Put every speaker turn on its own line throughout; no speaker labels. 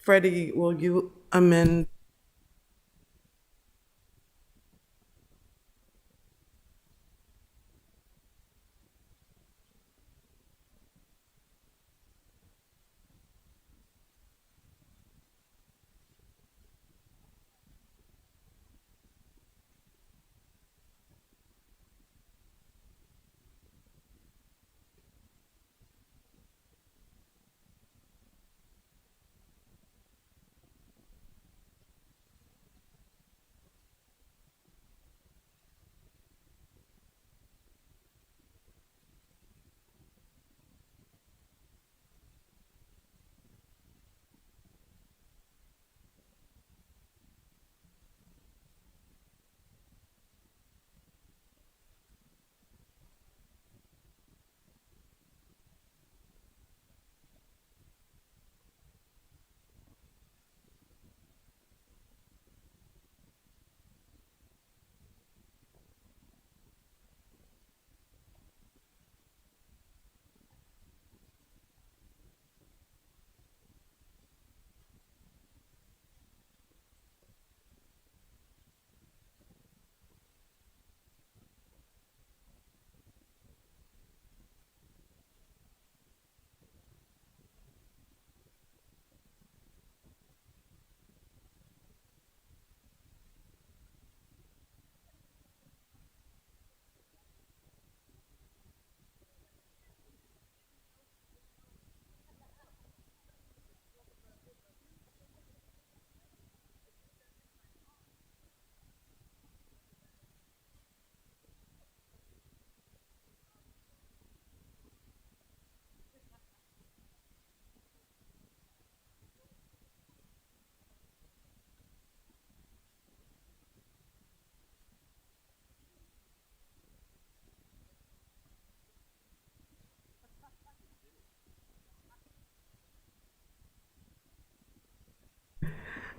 Freddie, will you amend?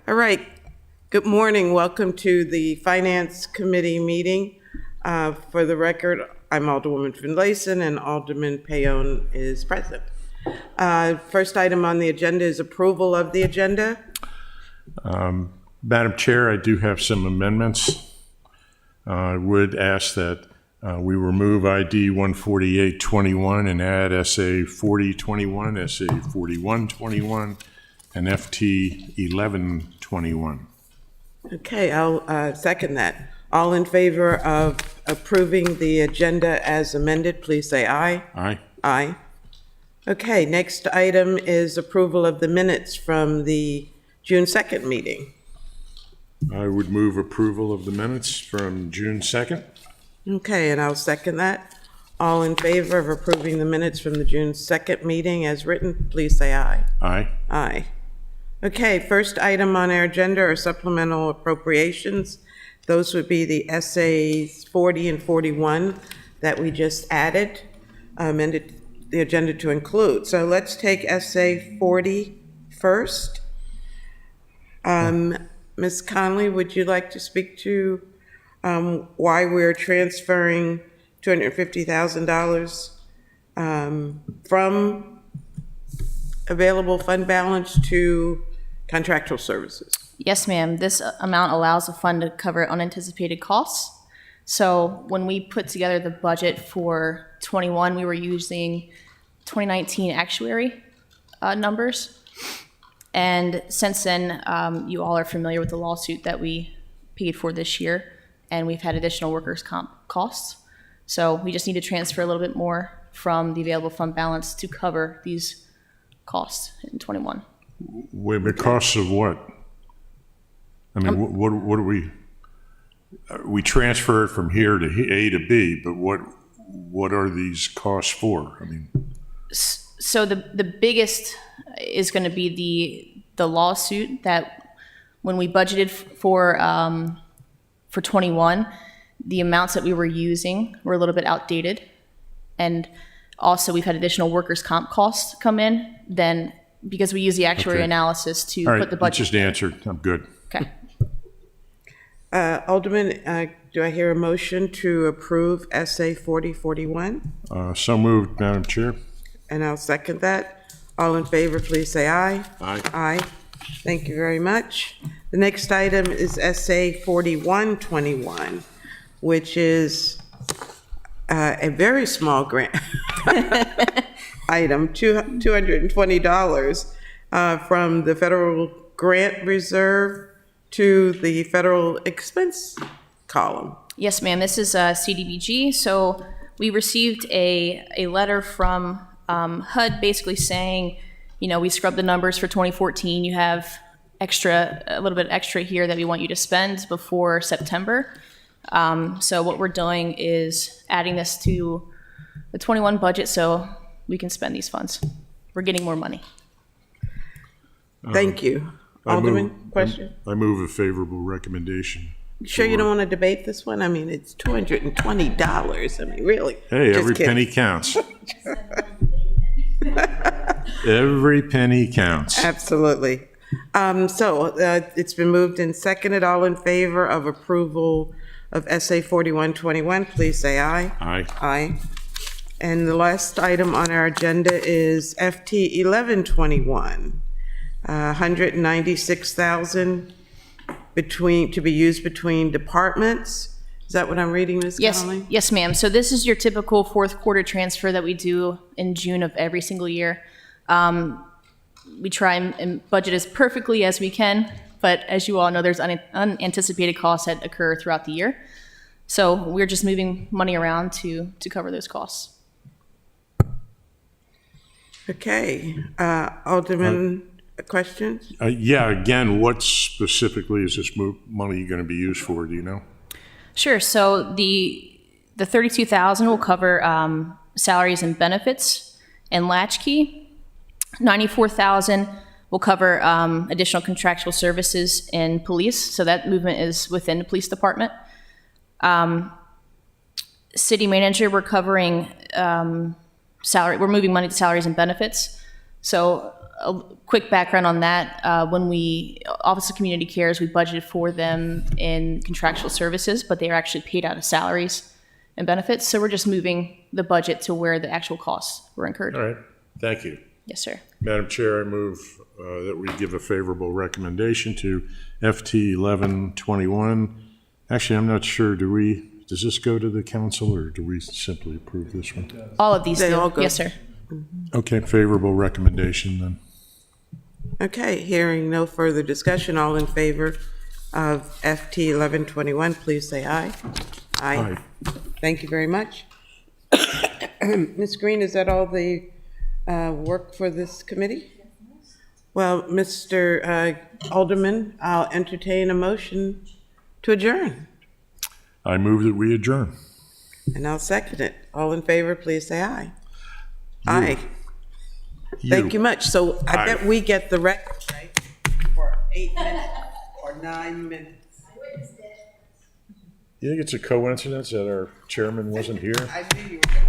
All right. Good morning. Welcome to the Finance Committee meeting. For the record, I'm Alderwoman Finlayson and Alderman Paone is present. First item on the agenda is approval of the agenda.
Madam Chair, I do have some amendments. I would ask that we remove ID 14821 and add SA 4021, SA 4121, and FT 1121.
Okay, I'll second that. All in favor of approving the agenda as amended, please say aye.
Aye.
Aye. Okay, next item is approval of the minutes from the June 2nd meeting.
I would move approval of the minutes from June 2nd.
Okay, and I'll second that. All in favor of approving the minutes from the June 2nd meeting as written, please say aye.
Aye.
Aye. Okay, first item on our agenda are supplemental appropriations. Those would be the SAs 40 and 41 that we just added, amended the agenda to include. So let's take SA 40 first. Ms. Connelly, would you like to speak to why we're transferring $250,000 from available fund balance to contractual services?
Yes, ma'am. This amount allows the fund to cover unanticipated costs. So when we put together the budget for 21, we were using 2019 actuary numbers. And since then, you all are familiar with the lawsuit that we paid for this year, and we've had additional workers' comp costs. So we just need to transfer a little bit more from the available fund balance to cover these costs in 21.
Wait, the costs of what? I mean, what do we transfer it from here to A to B, but what are these costs for? I mean,
so the biggest is going to be the lawsuit that when we budgeted for 21, the amounts that we were using were a little bit outdated, and also we've had additional workers' comp costs come in. Then because we use the actuary analysis to
all right,
put the budget.
Just answered. I'm good.
Okay.
Alderman, do I hear a motion to approve SA 4041?
So moved, Madam Chair.
And I'll second that. All in favor, please say aye.
Aye.
Aye. Thank you very much. The next item is SA 4121, which is a very small grant item, $220 from the federal grant reserve to the federal expense column.
Yes, ma'am, this is CDBG. So we received a letter from HUD basically saying, you know, we scrubbed the numbers for 2014. You have a little bit extra here that we want you to spend before September. So what we're doing is adding this to the 21 budget so we can spend these funds. We're getting more money.
Thank you. Alderman, question?
I move a favorable recommendation.
Sure you don't want to debate this one? I mean, it's $220. I mean, really?
Hey,
Just
every
kidding.
penny counts. Every penny counts.
Absolutely. It's been moved and seconded. All in favor of approval of SA 4121, please say aye.
Aye.
Aye. And the last item on our agenda is FT 1121, $196,000 to be used between departments. Is that what I'm reading, Ms. Connelly?
Yes, ma'am. So this is your typical fourth quarter transfer that we do in June of every single year. We try and budget as perfectly as we can, but as you all know, there's unanticipated costs that occur throughout the year. So we're just moving money around to cover those costs.
Okay. Alderman, questions?
Yeah, again, what specifically is this money going to be used for, do you know?
Sure. So the $32,000 will cover salaries and benefits and latchkey. $94,000 will cover additional contractual services in police. So that movement is within the police department. City manager, we're covering we're moving money to salaries and benefits. So a quick background on that. When Office of Community Cares, we budgeted for them in contractual services, but they are actually paid out of salaries and benefits. So we're just moving the budget to where the actual costs were incurred.
All right, thank you.
Yes, sir.
Madam Chair, I move that we give a favorable recommendation to FT 1121. Actually, I'm not sure, does this go to the council or do we simply approve this one?
All of these
They
do.
all go.
Yes, sir.
Okay, favorable recommendation then.
Okay, hearing no further discussion, all in favor of FT 1121, please say aye. Aye. Thank you very much. Ms. Green, is that all the work for this committee? Well, Mr. Alderman, I'll entertain a motion to adjourn,
I move that we adjourn.
and I'll second it. All in favor, please say aye. Aye. Thank you much. So I bet we get the record, right, for 8 minutes or 9 minutes.
You think it's a coincidence that our chairman wasn't here?
I knew you were